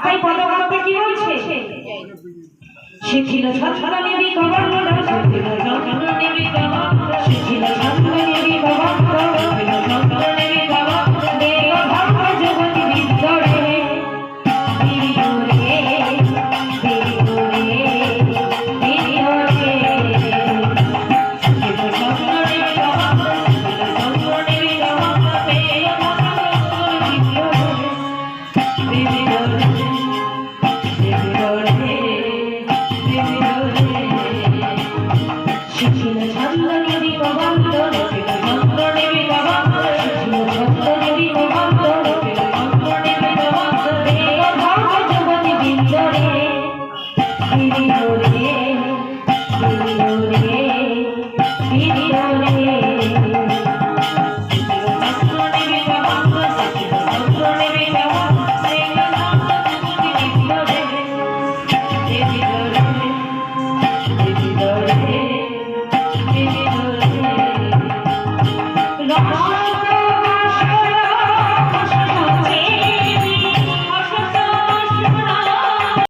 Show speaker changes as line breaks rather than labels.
তাই পদগল্পে কি বলছে? শিখিল ছন্দ নিবি গবন্ধ, শিখিল ছন্দ নিবি গবন্ধ, শিখিল ছন্দ নিবি গবন্ধ, শিখিল ছন্দ নিবি গবন্ধ, দেব ভঙ্গ জগতি বিদ্যরে বিদ্যরে বিদ্যরে বিদ্যরে শিখিল ছন্দ নিবি গবন্ধ, শিখিল ছন্দ নিবি গবন্ধ, দেব ভঙ্গ জগতি বিদ্যরে বিদ্যরে শিখিল ছন্দ নিবি গবন্ধ, শিখিল ছন্দ নিবি গবন্ধ, শিখিল ছন্দ নিবি গবন্ধ, শিখিল ছন্দ নিবি গবন্ধ, দেব ভঙ্গ জগতি বিদ্যরে বিদ্যরে বিদ্যরে বিদ্যরে Rama